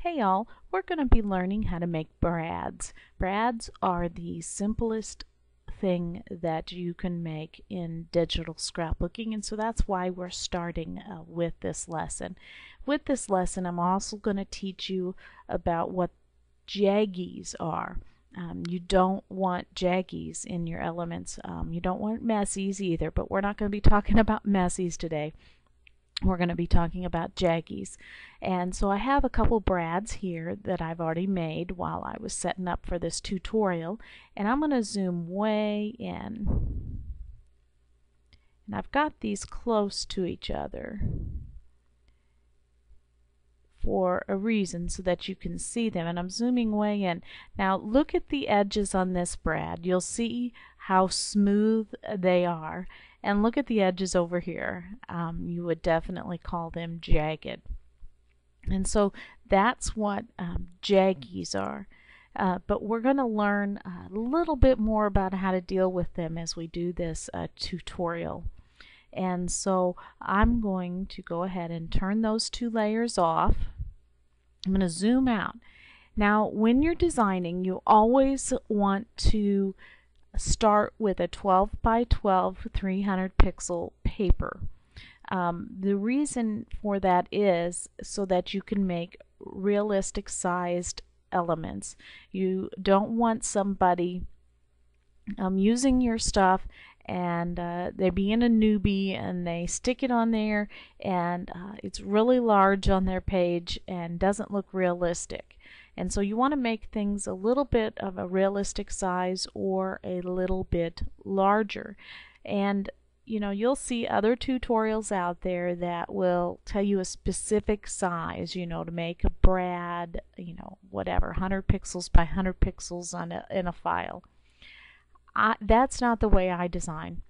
Hey y'all, we're going to be learning how to make brads. Brads are the simplest thing that you can make in digital scrapbooking, and so that's why we're starting with this lesson. With this lesson, I'm also going to teach you about what jaggies are. You don't want jaggies in your elements. You don't want messies either, but we're not going to be talking about messies today. We're going to be talking about jaggies. And so I have a couple brads here that I've already made while I was setting up for this tutorial, and I'm going to zoom way in. And I've got these close to each other for a reason, so that you can see them, and I'm zooming way in. Now look at the edges on this brad. You'll see how smooth they are, and look at the edges over here. You would definitely call them jagged, and so that's what jaggies are. But we're going to learn a little bit more about how to deal with them as we do this tutorial. And so I'm going to go ahead and turn those two layers off. I'm going to zoom out. Now when you're designing, you always want to start with a 12 by 12 300 pixel paper. The reason for that is so that you can make realistic sized elements. You don't want somebody using your stuff and they're being a newbie and they stick it on there and it's really large on their page and doesn't look realistic. And so you want to make things a little bit of a realistic size or a little bit larger. And you know, you'll see other tutorials out there that will tell you a specific size, you know, to make a brad, you know, whatever, 100 pixels by 100 pixels on in a file. That's not the way I design.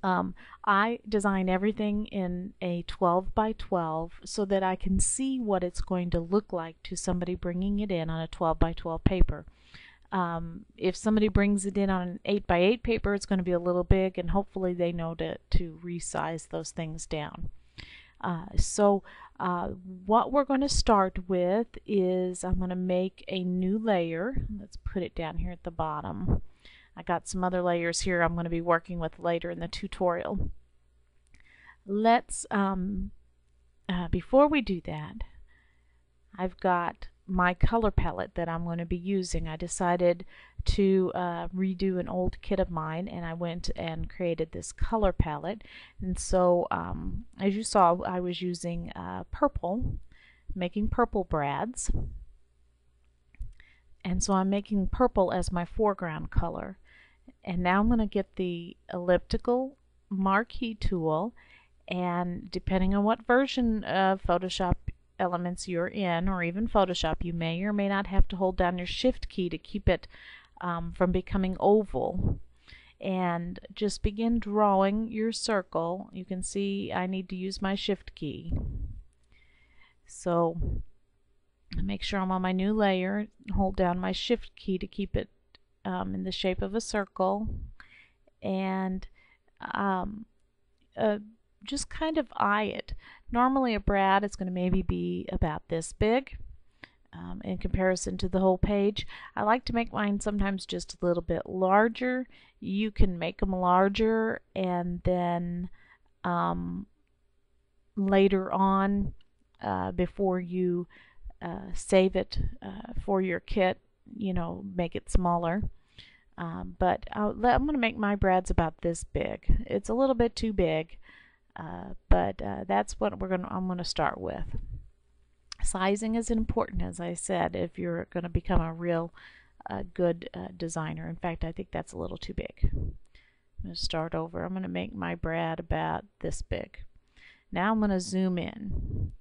I design everything in a 12 by 12 so that I can see what it's going to look like to somebody bringing it in on a 12 by 12 paper. If somebody brings it in on an 8 by 8 paper, it's going to be a little big, and hopefully they know to resize those things down. What we're going to start with is I'm going to make a new layer. Let's put it down here at the bottom. I got some other layers here I'm going to be working with later in the tutorial. Let's before we do that, I've got my color palette that I'm going to be using. I decided to redo an old kit of mine, and I went and created this color palette. And so as you saw, I was using purple, making purple brads. And so I'm making purple as my foreground color. And now I'm going to get the elliptical marquee tool, and depending on what version of Photoshop Elements you're in, or even Photoshop, you may or may not have to hold down your shift key to keep it from becoming oval. And just begin drawing your circle. You can see I need to use my shift key. So make sure I'm on my new layer, hold down my shift key to keep it in the shape of a circle, and just kind of eye it. Normally a brad is going to maybe be about this big in comparison to the whole page. I like to make mine sometimes just a little bit larger. You can make them larger, and then later on before you save it for your kit, you know, make it smaller. But I'm going to make my brads about this big. It's a little bit too big, but that's what I'm going to start with. Sizing is important, as I said, if you're going to become a real good designer. In fact, I think that's a little too big. I'm going to start over. I'm going to make my brad about this big. Now I'm going to zoom in.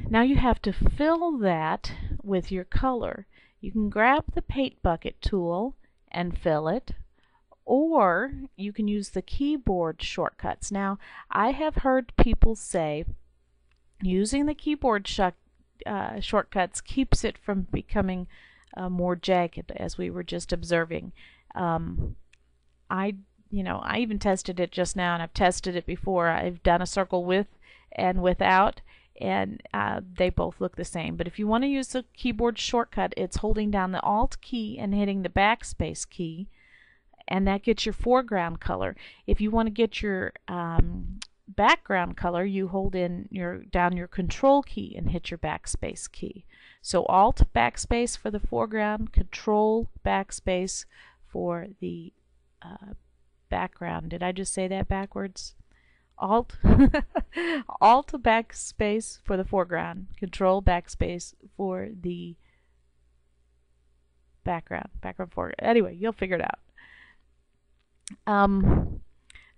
Now you have to fill that with your color. You can grab the paint bucket tool and fill it, or you can use the keyboard shortcuts. Now I have heard people say using the keyboard shortcuts keeps it from becoming more jagged, as we were just observing. I even tested it just now, and I've tested it before. I've done a circle with and without, and they both look the same. But if you want to use the keyboard shortcut, it's holding down the Alt key and hitting the backspace key, and that gets your foreground color. If you want to get your background color, you hold down your Control key and hit your backspace key. So Alt backspace for the foreground, Control backspace for the background. Did I just say that backwards? Alt Alt backspace for the foreground, Control backspace for the background. Foreground. Anyway, you'll figure it out. And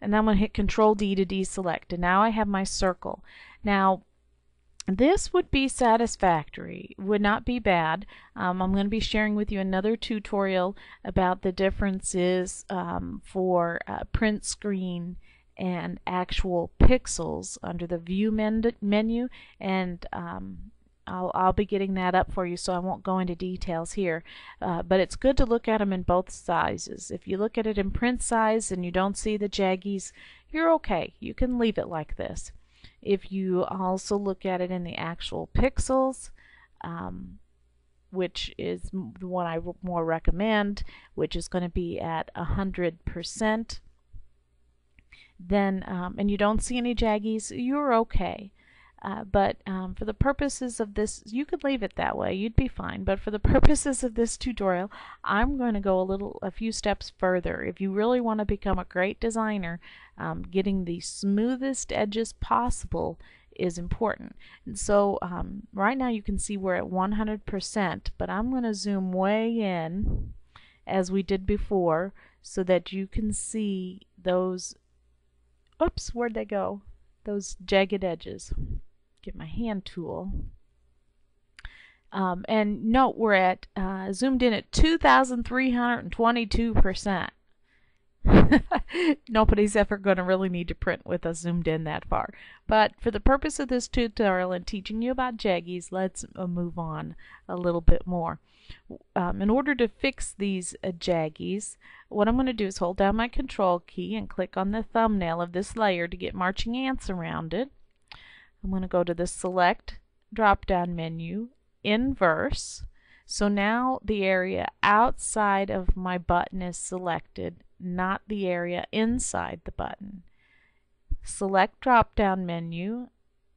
then I'm going to hit Control D to deselect, and now I have my circle. Now this would be satisfactory, would not be bad. I'm going to be sharing with you another tutorial about the differences for print screen and actual pixels under the view menu, and I'll be getting that up for you, so I won't go into details here, but it's good to look at them in both sizes. If you look at it in print size and you don't see the jaggies, you're okay. You can leave it like this. If you also look at it in the actual pixels, which is the one I more recommend, which is going to be at 100%, then and you don't see any jaggies, you're okay. But for the purposes of this, you could leave it that way, you'd be fine. But for the purposes of this tutorial, I'm going to go a few steps further. If you really want to become a great designer, getting the smoothest edges possible is important. And so right now you can see we're at 100%, but I'm going to zoom way in as we did before so that you can see those, oops, where'd they go? Those jagged edges. Get my hand tool. And note we're at zoomed in at 2,322%. Nobody's ever going to really need to print with us zoomed in that far. But for the purpose of this tutorial and teaching you about jaggies, let's move on a little bit more. In order to fix these jaggies, what I'm going to do is hold down my Control key and click on the thumbnail of this layer to get marching ants around it. I'm going to go to the Select drop-down menu, Inverse. So now the area outside of my button is selected, not the area inside the button. Select drop-down menu,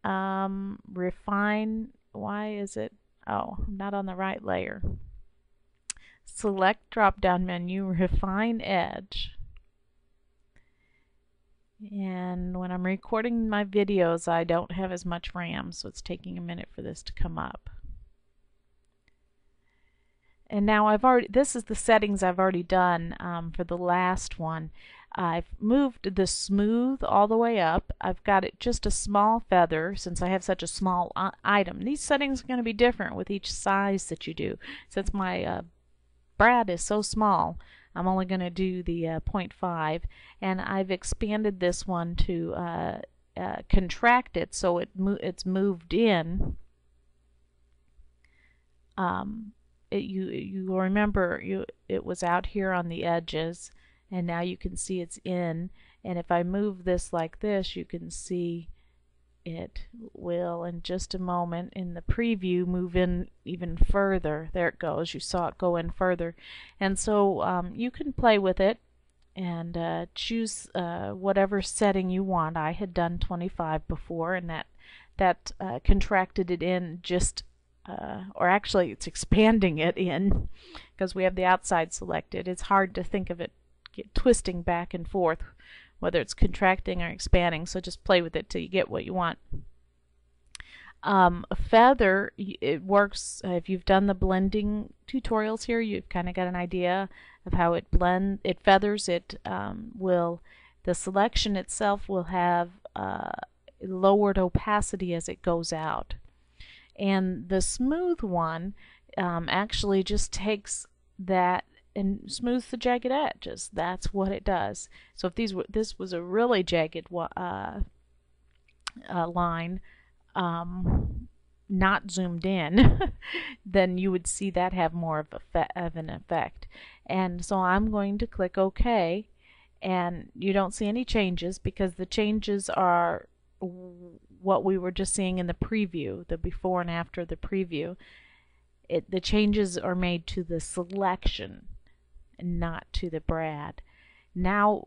Refine, why is it, oh, I'm not on the right layer. Select drop-down menu, Refine Edge. And when I'm recording my videos, I don't have as much RAM, so it's taking a minute for this to come up. And now this is the settings I've already done for the last one. I've moved the smooth all the way up. I've got it just a small feather since I have such a small item. These settings are going to be different with each size that you do. Since my brad is so small, I'm only going to do the 0.5, and I've expanded this one to contract it so it's moved in. You remember it was out here on the edges, and now you can see it's in. And if I move this like this, you can see it will in just a moment in the preview move in even further. There it goes. You saw it go in further. And so you can play with it and choose whatever setting you want. I had done 25 before, and that contracted it in just or actually it's expanding it in because we have the outside selected. It's hard to think of it twisting back and forth whether it's contracting or expanding, so just play with it till you get what you want. A feather, it works if you've done the blending tutorials here. You've kind of got an idea of how it feathers. It the selection itself will have lowered opacity as it goes out, and the smooth one actually just takes that and smooths the jagged edges. That's what it does. So if this was a really jagged line, not zoomed in, then you would see that have more of an effect. And so I'm going to click OK, and you don't see any changes because the changes are what we were just seeing in the preview, the before and after the preview. The changes are made to the selection, not to the brad. Now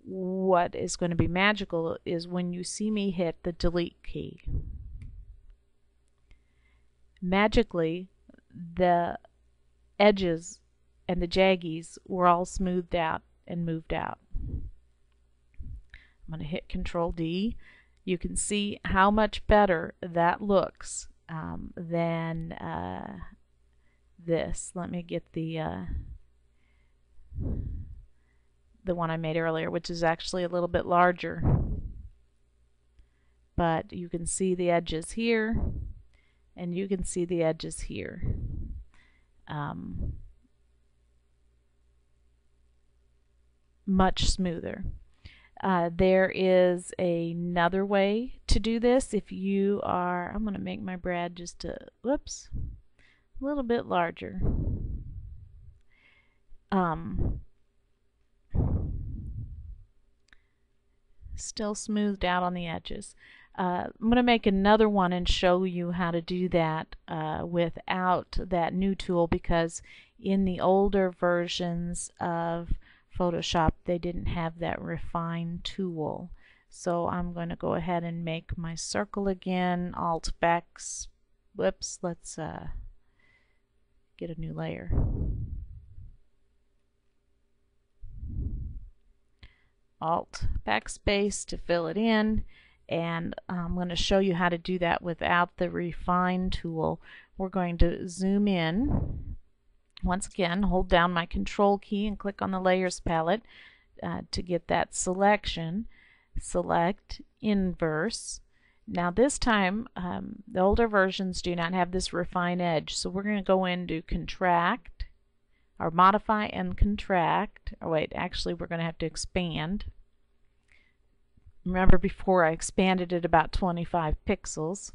what is going to be magical is when you see me hit the delete key. Magically, the edges and the jaggies were all smoothed out and moved out. I'm going to hit Control D. You can see how much better that looks than this. Let me get the one I made earlier, which is actually a little bit larger. But you can see the edges here, and you can see the edges here. Much smoother. There is another way to do this. If you are, I'm going to make my brad just a little bit larger. Still smoothed out on the edges. I'm going to make another one and show you how to do that without that new tool, because in the older versions of Photoshop they didn't have that refine tool. So I'm going to go ahead and make my circle again. Alt let's get a new layer. Alt backspace to fill it in, and I'm going to show you how to do that without the refine tool. We're going to zoom in. Once again, hold down my Control key and click on the Layers palette to get that selection. Select Inverse. Now this time, the older versions do not have this refine edge, so we're going to go into Contract, or Modify and Contract. Oh wait, actually we're going to have to expand. Remember before I expanded it about 25 pixels.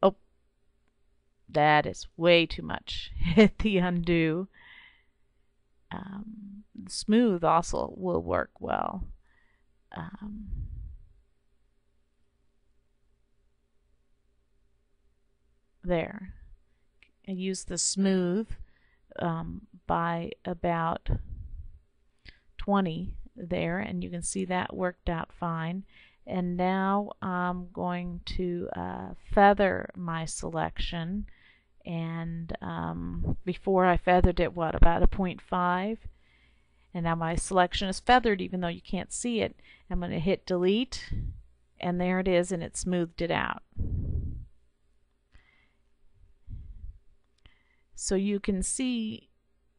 Oh, that is way too much. Hit the undo. Smooth also will work well. There. I use the smooth by about 20 there, and you can see that worked out fine. And now I'm going to feather my selection, and before I feathered it about a 0.5, and now my selection is feathered even though you can't see it. I'm going to hit delete, and there it is, and it smoothed it out. So you can see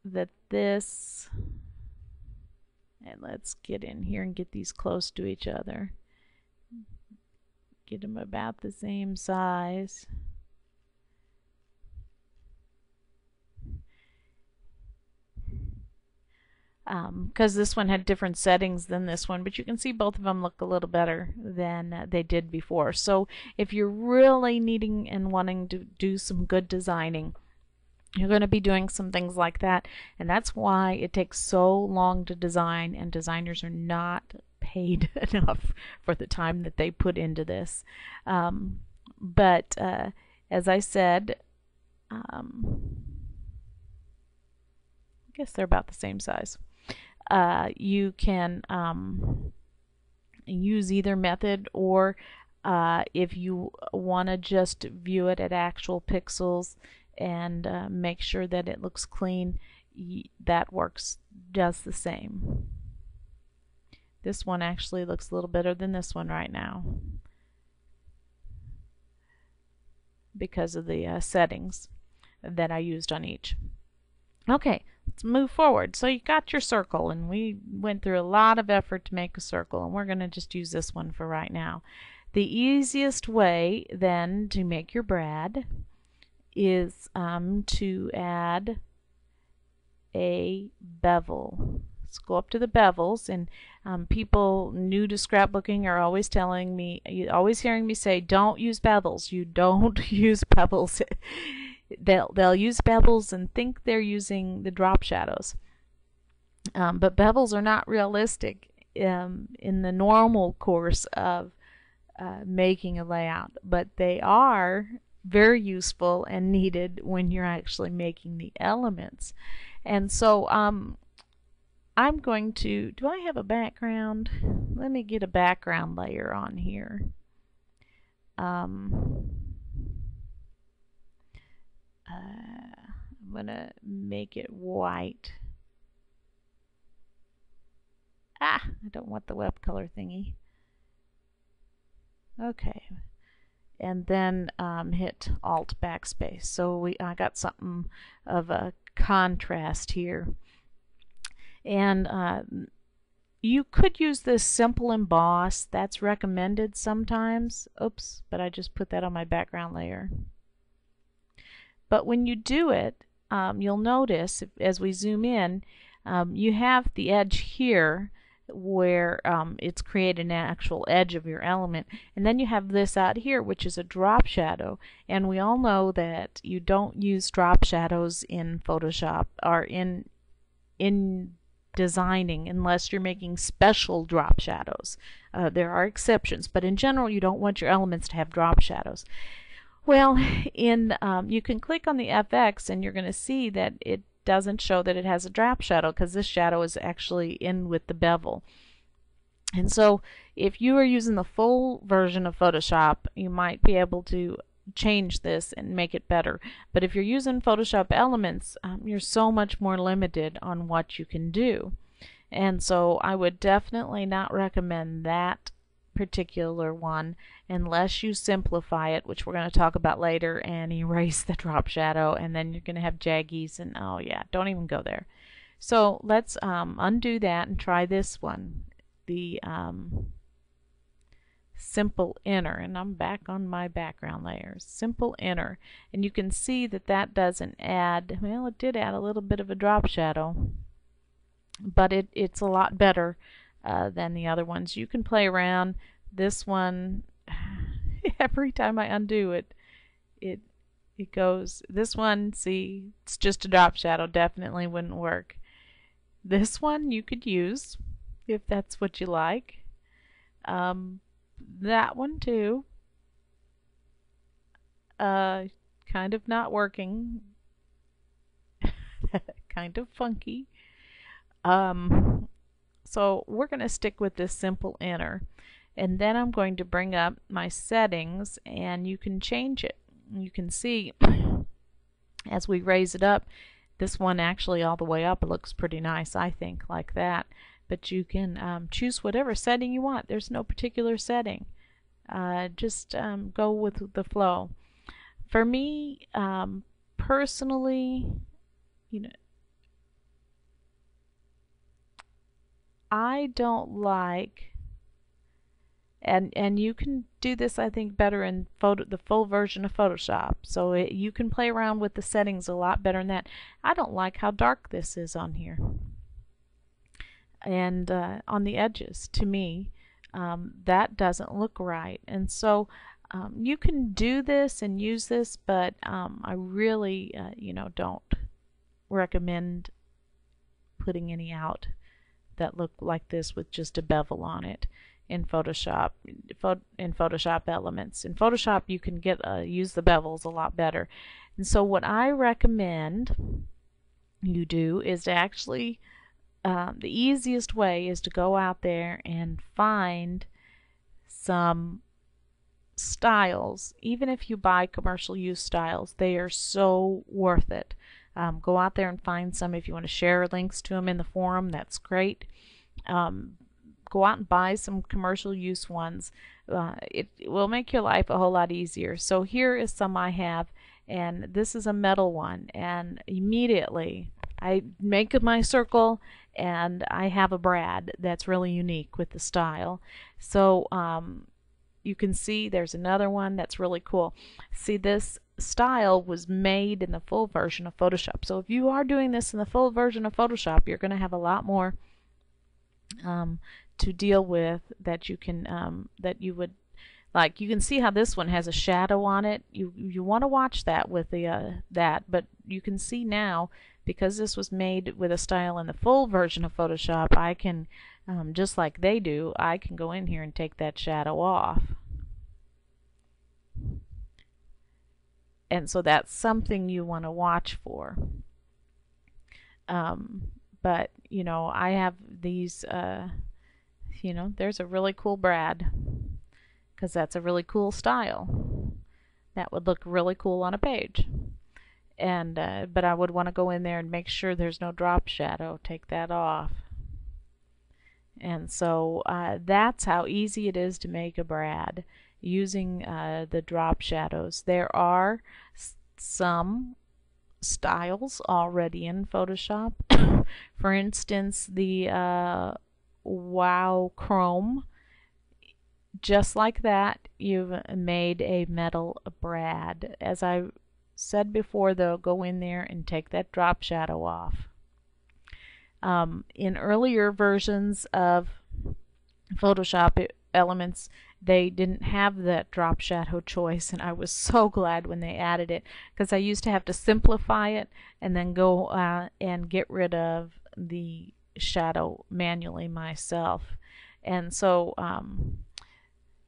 that this, and let's get in here and get these close to each other. Get them about the same size. Because this one had different settings than this one, but you can see both of them look a little better than they did before. So if you're really needing and wanting to do some good designing, you're going to be doing some things like that, and that's why it takes so long to design, and designers are not paid enough for the time that they put into this. But as I said, I guess they're about the same size. You can use either method, or if you want to just view it at actual pixels and make sure that it looks clean, that works just the same. This one actually looks a little better than this one right now because of the settings that I used on each. Okay, let's move forward. So you got your circle, and we went through a lot of effort to make a circle, and we're going to just use this one for right now. The easiest way then to make your brad is to add a bevel. Let's go up to the bevels, and people new to scrapbooking are always telling me, always hearing me say, don't use bevels. You don't use bevels. They'll use bevels and think they're using the drop shadows. But bevels are not realistic in the normal course of making a layout, but they are very useful and needed when you're actually making the elements. And so I'm going to, do I have a background? Let me get a background layer on here. I'm going to make it white. I don't want the web color thingy. Okay. And then hit Alt Backspace. So I got something of a contrast here. And you could use this simple emboss. That's recommended sometimes. Oops, but I just put that on my background layer. But when you do it, you'll notice as we zoom in, you have the edge here where it's created an actual edge of your element, and then you have this out here which is a drop shadow, and we all know that you don't use drop shadows in Photoshop or in designing unless you're making special drop shadows. There are exceptions, but in general you don't want your elements to have drop shadows. Well, you can click on the FX and you're going to see that it doesn't show that it has a drop shadow because this shadow is actually in with the bevel. And so if you are using the full version of Photoshop, you might be able to change this and make it better. But if you're using Photoshop Elements, you're so much more limited on what you can do. And so I would definitely not recommend that particular one unless you simplify it, which we're going to talk about later, and erase the drop shadow, and then you're going to have jaggies, and oh yeah, don't even go there. So let's undo that and try this one, the simple inner, and I'm back on my background layers. Simple inner, and you can see that that doesn't add, well, it did add a little bit of a drop shadow, but it's a lot better than the other ones. You can play around. This one, every time I undo it, it goes. This one, see, it's just a drop shadow. Definitely wouldn't work. This one you could use if that's what you like. That one too. Kind of not working. Kind of funky. So we're going to stick with this simple inner, and then I'm going to bring up my settings and you can change it. You can see as we raise it up, this one actually all the way up, it looks pretty nice, I think, like that. But you can choose whatever setting you want. There's no particular setting. Just go with the flow. For me, personally, you know, I don't like, and you can do this I think better in the full version of Photoshop, so you can play around with the settings a lot better than that. I don't like how dark this is on here and on the edges. To me, that doesn't look right, and so you can do this and use this, but I really don't recommend putting any out that look like this with just a bevel on it in Photoshop. In Photoshop Elements. In Photoshop you can use the bevels a lot better. And so what I recommend you do is to actually the easiest way is to go out there and find some styles. Even if you buy commercial use styles, they are so worth it. Go out there and find some. If you want to share links to them in the forum, that's great. Go out and buy some commercial use ones. It will make your life a whole lot easier. So here is some I have, and this is a metal one, and immediately I make my circle and I have a brad that's really unique with the style. So you can see there's another one that's really cool. See, this style was made in the full version of Photoshop. So if you are doing this in the full version of Photoshop, you're going to have a lot more to deal with that you can that you would like. You can see how this one has a shadow on it. You want to watch that with the but you can see now, because this was made with a style in the full version of Photoshop, I can just like they do, I can go in here and take that shadow off. And so that's something you want to watch for. But you know, I have these, you know, there's a really cool brad, because that's a really cool style. That would look really cool on a page. And but I would want to go in there and make sure there's no drop shadow. Take that off. And so that's how easy it is to make a brad using the drop shadows. There are some styles already in Photoshop. For instance, the Wow Chrome. Just like that, you've made a metal brad. As I said before, though, go in there and take that drop shadow off. In earlier versions of Photoshop Elements, they didn't have that drop shadow choice, and I was so glad when they added it, because I used to have to simplify it and then go and get rid of the shadow manually myself. And so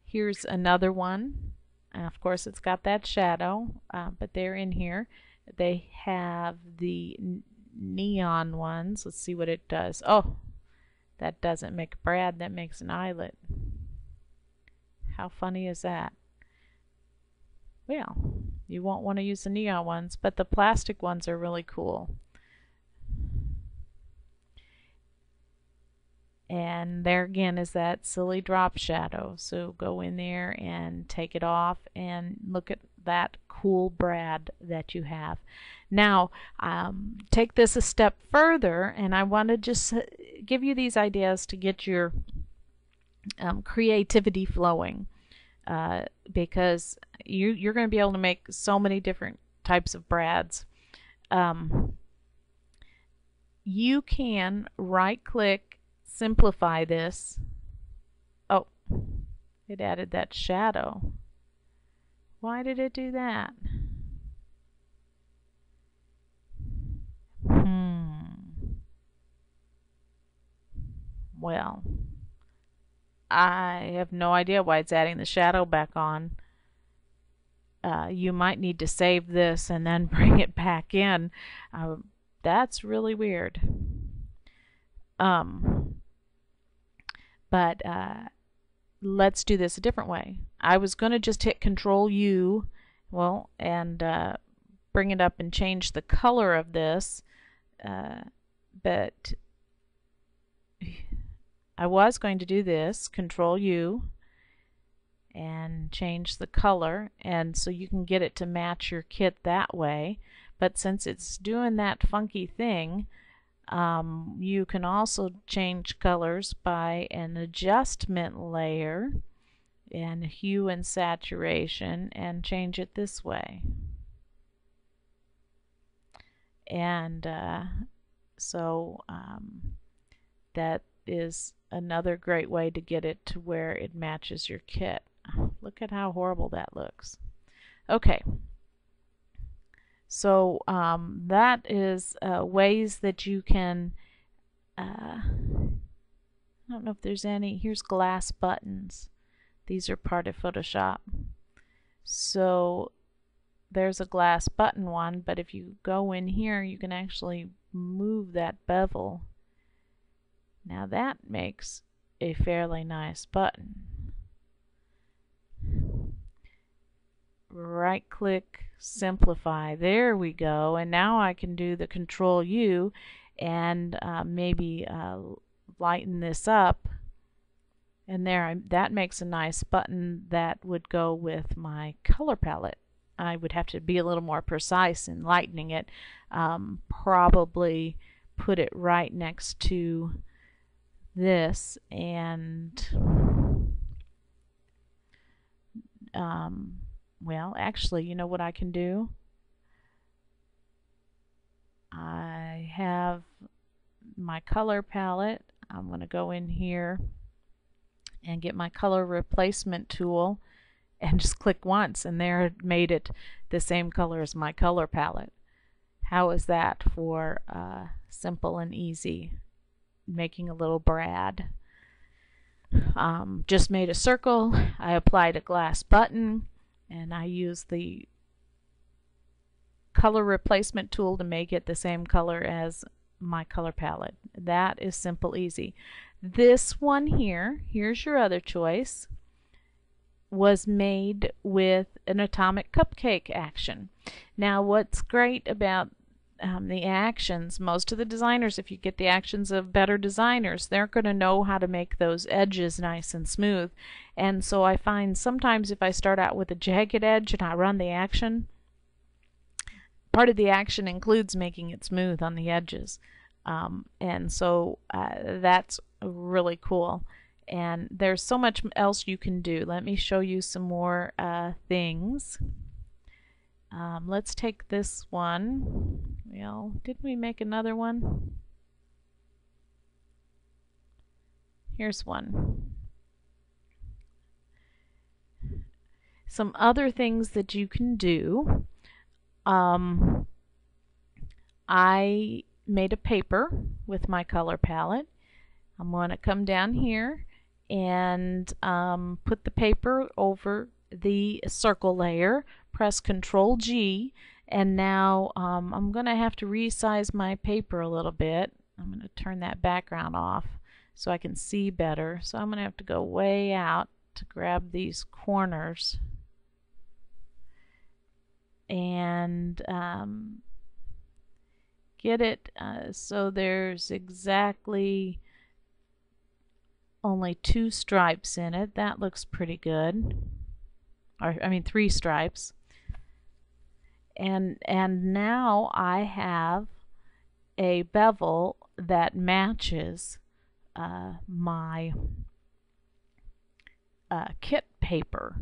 here's another one. Of course, it's got that shadow, but they're in here. They have the neon ones. Let's see what it does. Oh, that doesn't make a brad, that makes an eyelet. How funny is that? Well, you won't want to use the neon ones, but the plastic ones are really cool. And there again is that silly drop shadow. So go in there and take it off and look at that cool brad that you have. Now take this a step further, and I want to just give you these ideas to get your creativity flowing, because you're going to be able to make so many different types of brads. You can right click, simplify this. Oh, it added that shadow. Why did it do that? Well, I have no idea why it's adding the shadow back on. You might need to save this and then bring it back in. That's really weird. But let's do this a different way. I was going to just hit Control U, well, and bring it up and change the color of this, but I was going to do this, Control U, and change the color, and so you can get it to match your kit that way. But since it's doing that funky thing, you can also change colors by an adjustment layer and hue and saturation, and change it this way. And so that is another great way to get it to where it matches your kit. Look at how horrible that looks. Okay, so that is ways that you can, I don't know if there's any, here's glass buttons. These are part of Photoshop. So there's a glass button one, but if you go in here, you can actually move that bevel. Now that makes a fairly nice button. Right click, simplify, there we go, and now I can do the Control U and maybe lighten this up, and there, that makes a nice button that would go with my color palette. I would have to be a little more precise in lightening it, probably put it right next to this, and well, actually, you know what I can do? I have my color palette. I'm going to go in here and get my color replacement tool and just click once, and there it made it the same color as my color palette. How is that for simple and easy making a little brad? Just made a circle, I applied a glass button, and I use the color replacement tool to make it the same color as my color palette. That is simple, easy. This one here, here's your other choice, was made with an atomic cupcake action. Now what's great about the actions, most of the designers, if you get the actions of better designers, they're going to know how to make those edges nice and smooth. And so I find sometimes if I start out with a jagged edge and I run the action, part of the action includes making it smooth on the edges. And so that's really cool. And there's so much else you can do. Let me show you some more things. Let's take this one. Well, didn't we make another one? Here's one. Some other things that you can do. I made a paper with my color palette. I'm going to come down here and put the paper over the circle layer, press Ctrl G, and now I'm going to have to resize my paper a little bit. I'm going to turn that background off so I can see better. So I'm going to have to go way out to grab these corners and get it so there's exactly only 2 stripes in it. That looks pretty good. Or I mean 3 stripes. And now I have a bevel that matches my kit paper.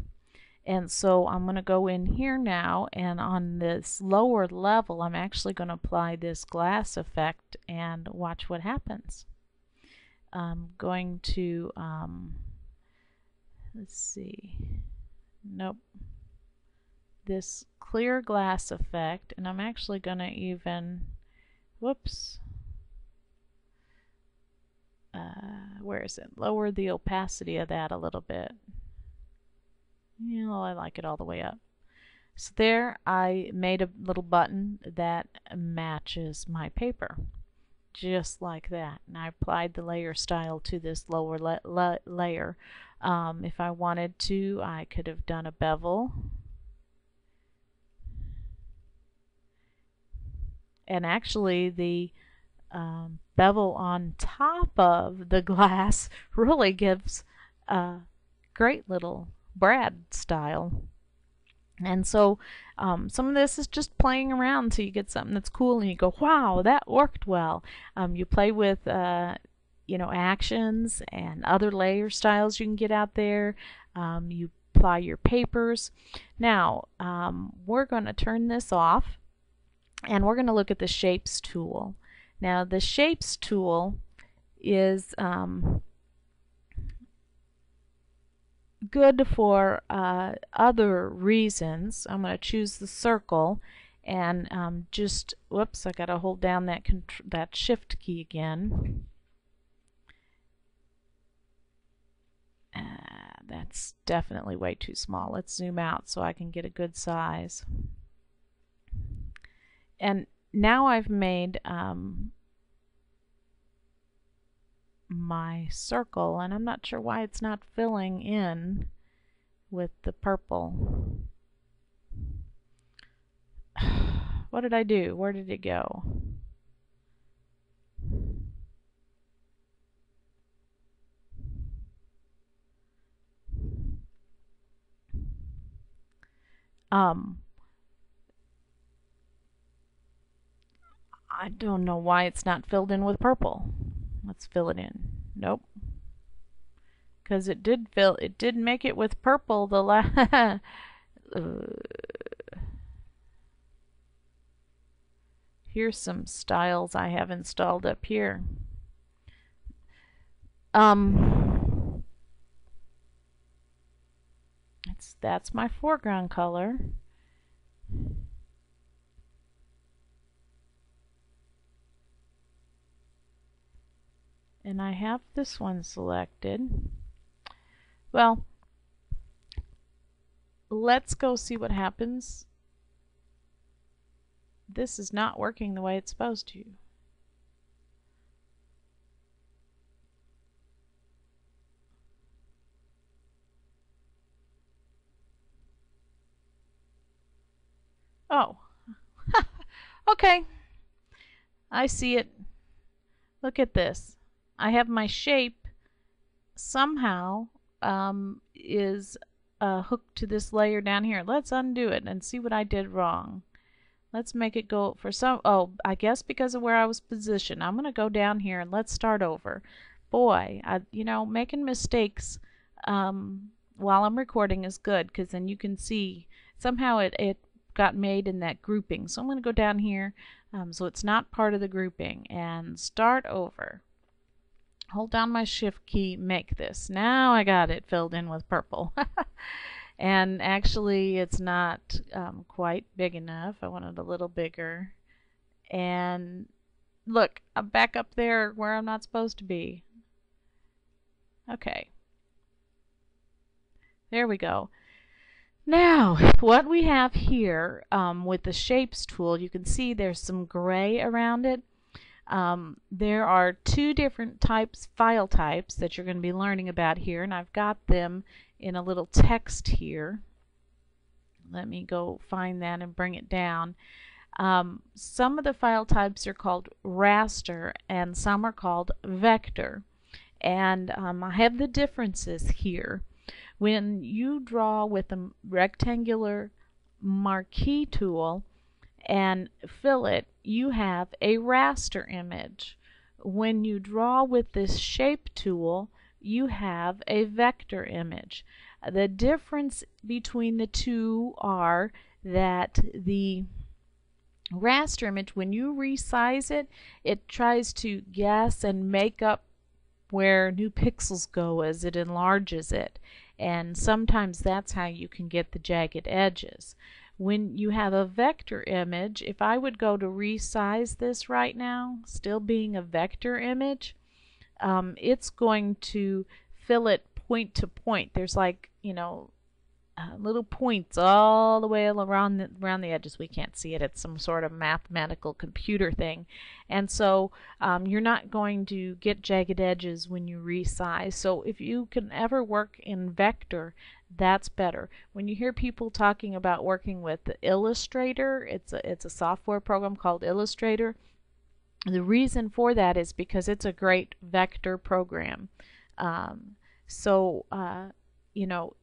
And so I'm going to go in here now, and on this lower level I'm actually going to apply this glass effect and watch what happens. I'm going to let's see, nope, this clear glass effect, and I'm actually going to even, whoops, where is it, lower the opacity of that a little bit. You know, I like it all the way up. So there I made a little button that matches my paper, just like that. And I applied the layer style to this lower layer. If I wanted to, I could have done a bevel. And actually the bevel on top of the glass really gives a great little Brad style. And so some of this is just playing around until you get something that's cool and you go, wow, that worked well. You play with you know, actions and other layer styles you can get out there. You apply your papers. Now we're going to turn this off and we're going to look at the shapes tool. Now the shapes tool is good for other reasons. I'm going to choose the circle and just, whoops, I got to hold down that shift key again. That's definitely way too small. Let's zoom out so I can get a good size. And now I've made my circle, and I'm not sure why it's not filling in with the purple. What did I do? Where did it go? I don't know why it's not filled in with purple. Let's fill it in. Nope. Because it did make it with purple the last here's some styles I have installed up here. That's my foreground color. And I have this one selected. Well, let's go see what happens this is not working the way it's supposed to. Oh, okay, I see it. Look at this. I have my shape somehow is hooked to this layer down here. Let's undo it and see what I did wrong. Let's make it go for some, oh, I guess because of where I was positioned. I'm going to go down here and let's start over. Boy, you know, making mistakes while I'm recording is good, because then you can see somehow it got made in that grouping. So I'm going to go down here so it's not part of the grouping and start over. Hold down my shift key, make this. Now I got it filled in with purple. And actually it's not quite big enough. I want it a little bigger. And look, I'm back up there where I'm not supposed to be. Okay. There we go. Now, what we have here with the Shapes tool, you can see there's some gray around it. There are two different file types that you're going to be learning about here, and I've got them in a little text here. Let me go find that and bring it down. Some of the file types are called raster and some are called vector. And I have the differences here. When you draw with a rectangular marquee tool and fill it, you have a raster image. When you draw with this shape tool, you have a vector image. The difference between the two are that the raster image, when you resize it, it tries to guess and make up where new pixels go as it enlarges it. And sometimes that's how you can get the jagged edges. When you have a vector image, if I would go to resize this right now, still being a vector image, it's going to fill it point to point. There's like, you know, little points all the way around the edges. We can't see it. It's some sort of mathematical computer thing. And so you're not going to get jagged edges when you resize. So if you can ever work in vector, that's better. When you hear people talking about working with the Illustrator, it's a software program called Illustrator. The reason for that is because it's a great vector program. You know,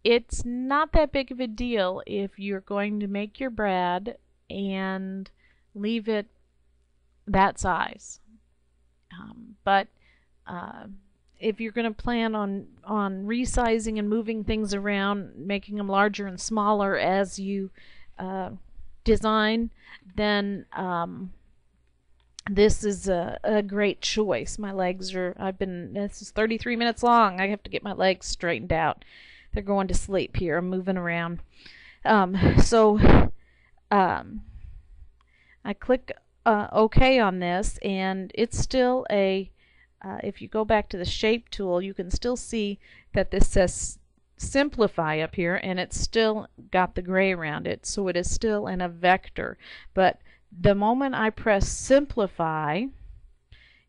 it's not that big of a deal if you're going to make your brad and leave it that size. But if you're going to plan on resizing and moving things around, making them larger and smaller as you design, then this is a great choice. My legs are, this is 33 minutes long. I have to get my legs straightened out. They're going to sleep here. I'm moving around. I click OK on this, and it's still a, if you go back to the shape tool, you can still see that this says simplify up here, and it's still got the gray around it, so it is still in a vector. But the moment I press simplify,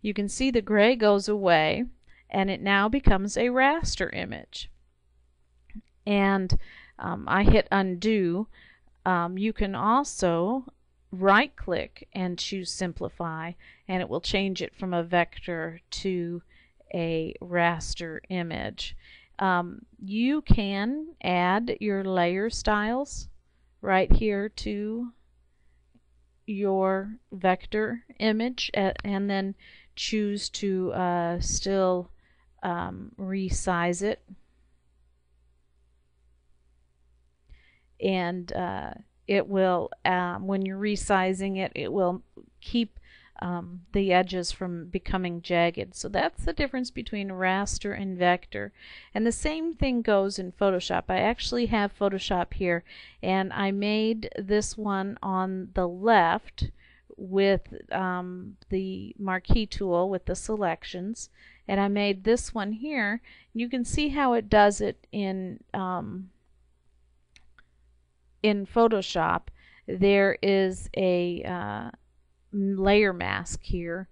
you can see the gray goes away, and it now becomes a raster image. And I hit undo. You can also right click and choose simplify, and it will change it from a vector to a raster image. You can add your layer styles right here to your vector image and then choose to still resize it. And it will, when you're resizing it, it will keep the edges from becoming jagged. So that's the difference between raster and vector. And the same thing goes in Photoshop. I actually have Photoshop here, and I made this one on the left with the marquee tool with the selections, and I made this one here. You can see how it does it in Photoshop. there is a layer mask here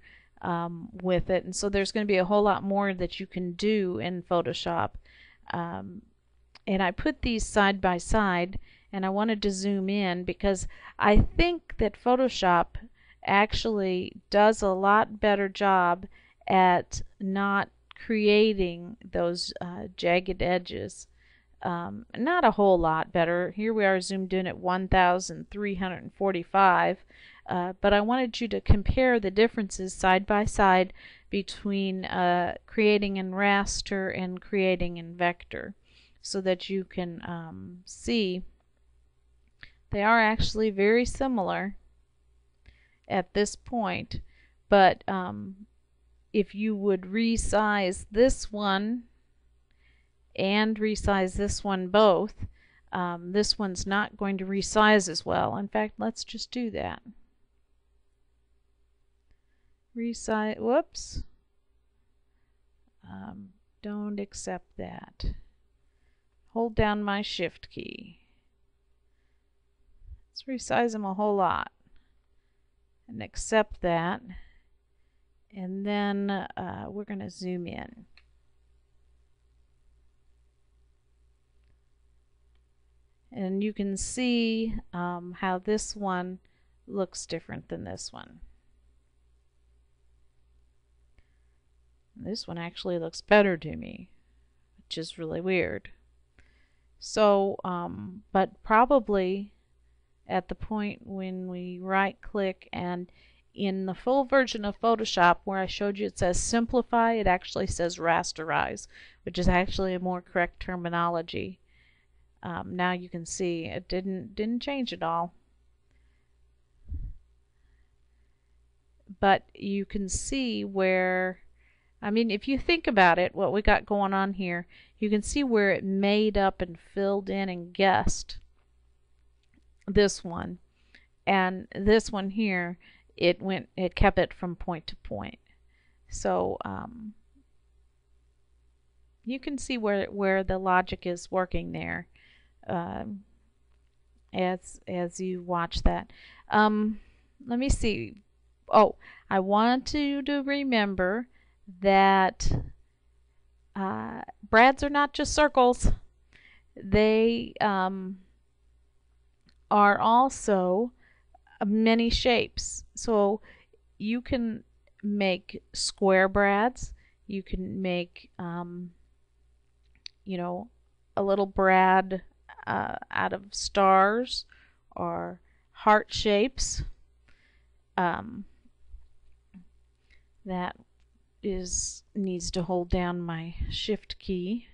with it, and so there's going to be a whole lot more that you can do in Photoshop. And I put these side by side, and I wanted to zoom in because I think that Photoshop actually does a lot better job at not creating those jagged edges. Not a whole lot better. Here we are zoomed in at 1345, but I wanted you to compare the differences side by side between creating in raster and creating in vector, so that you can see they are actually very similar at this point. But if you would resize this one and resize this one both, this one's not going to resize as well. In fact, let's just do that. Resize, whoops. Don't accept that. Hold down my shift key. Let's resize them a whole lot and accept that. And then we're going to zoom in. And you can see how this one looks different than this one. This one actually looks better to me, which is really weird. So, but probably at the point when we right click, and in the full version of Photoshop where I showed you it says simplify, it actually says rasterize, which is actually a more correct terminology. Now you can see it didn't change at all. But you can see where, I mean, if you think about it, what we got going on here, you can see where it made up and filled in and guessed this one. And this one here, it kept it from point to point. So you can see where the logic is working there as you watch that. Let me see. Oh, I want you to remember that brads are not just circles. They are also many shapes. So you can make square brads. You can make you know, a little brad out of stars or heart shapes. That needs to hold down my shift key.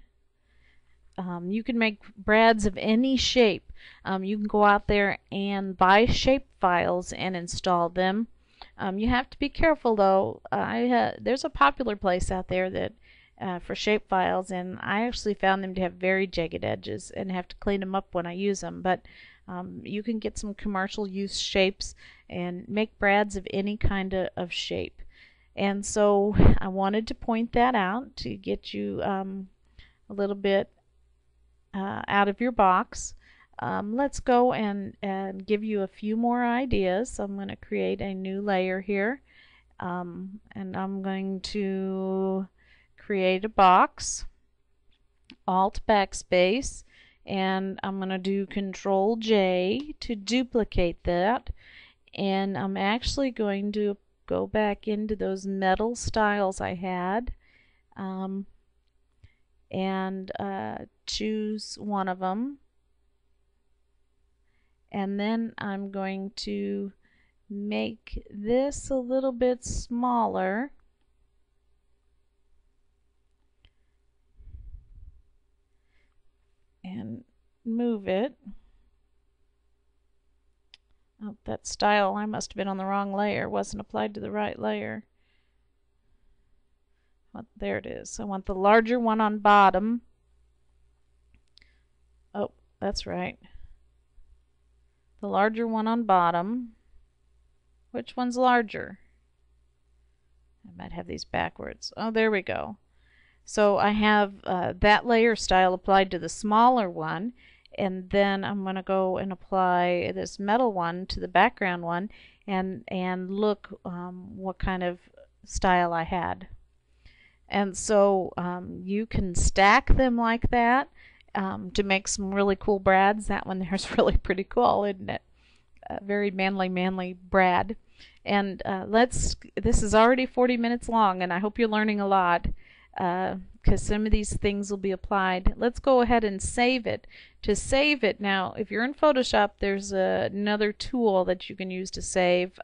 You can make brads of any shape. You can go out there and buy shape files and install them. You have to be careful though. There's a popular place out there that for shape files, and I actually found them to have very jagged edges and have to clean them up when I use them. But you can get some commercial use shapes and make brads of any kind of shape. And so I wanted to point that out to get you a little bit out of your box. Let's go and give you a few more ideas. I'm going to create a new layer here, and I'm going to create a box, Alt backspace, and I'm going to do Control J to duplicate that, and I'm actually going to go back into those metal styles I had and choose one of them, and then I'm going to make this a little bit smaller and move it. Oh, that style, I must have been on the wrong layer, wasn't applied to the right layer. Well, there it is. I want the larger one on bottom. Oh, that's right. The larger one on bottom. Which one's larger? I might have these backwards. Oh, there we go. So I have that layer style applied to the smaller one, and then I'm going to go and apply this metal one to the background one and look what kind of style I had. And so you can stack them like that to make some really cool brads. That one there's really pretty cool, isn't it? Very manly brad. And this is already 40 minutes long, and I hope you're learning a lot, because some of these things will be applied. Let's go ahead and save it. To save it, now if you're in Photoshop, there's another tool that you can use to save.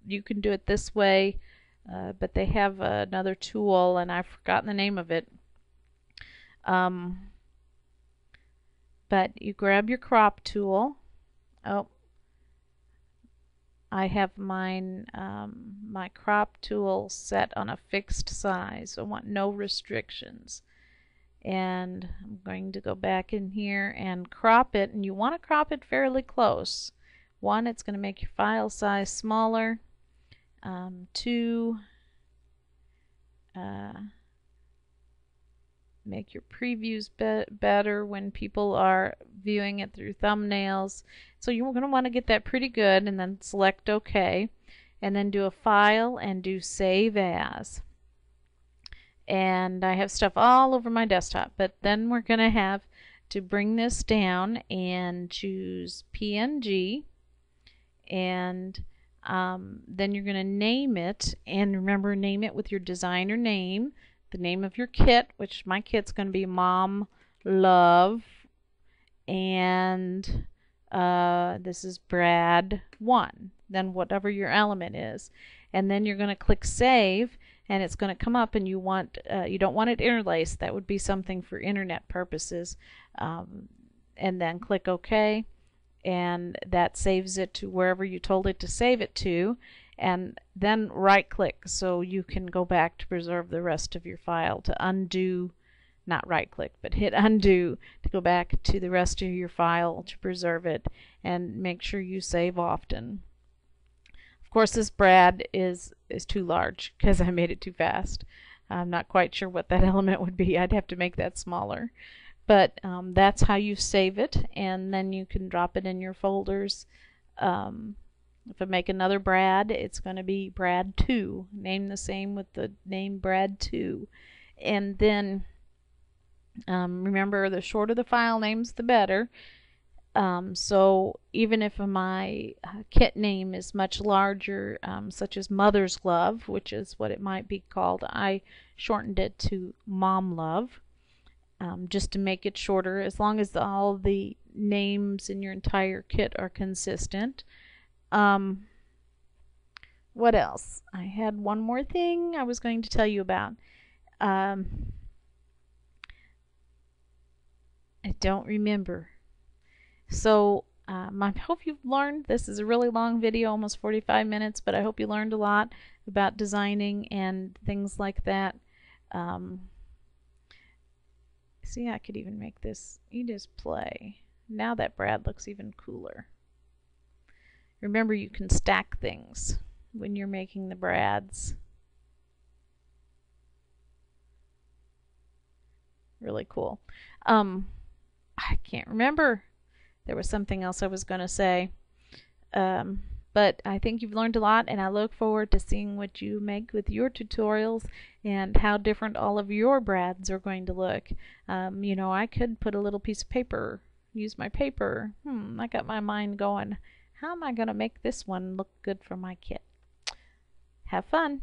You can do it this way, but they have another tool, and I've forgotten the name of it. But you grab your crop tool. Oh, I have mine, my crop tool set on a fixed size. I want no restrictions. And I'm going to go back in here and crop it, and you want to crop it fairly close. One, it's going to make your file size smaller. Two, make your previews better when people are viewing it through thumbnails. So you're going to want to get that pretty good, and then select OK, and then do a file and do save as. And I have stuff all over my desktop, but then we're going to have to bring this down and choose PNG, and then you're going to name it, and remember, name it with your designer name, the name of your kit, which my kit's going to be Mom Love, and this is Brad 1, then whatever your element is, and then you're going to click Save, and it's going to come up, and you don't want it interlaced. That would be something for internet purposes. And then click OK, and that saves it to wherever you told it to save it to, and then right click so you can go back to preserve the rest of your file. To undo, not right click, but hit undo to go back to the rest of your file to preserve it, and make sure you save often. Of course, this brad is too large because I made it too fast. I'm not quite sure what that element would be. I'd have to make that smaller. But that's how you save it, and then you can drop it in your folders. If I make another brad, it's going to be Brad 2, named the same with the name Brad 2. And then remember, the shorter the file names, the better. So even if my kit name is much larger, such as Mother's Love, which is what it might be called, I shortened it to Mom Love, just to make it shorter, as long as all the names in your entire kit are consistent. What else? I had one more thing I was going to tell you about. I don't remember. So I hope you've learned. This is a really long video, almost 45 minutes, but I hope you learned a lot about designing and things like that. See, I could even make this. You just play. Now that brad looks even cooler. Remember, you can stack things when you're making the brads. Really cool. I can't remember. There was something else I was going to say. But I think you've learned a lot, and I look forward to seeing what you make with your tutorials and how different all of your brads are going to look. You know, I could put a little piece of paper, use my paper. I got my mind going. How am I going to make this one look good for my kit? Have fun.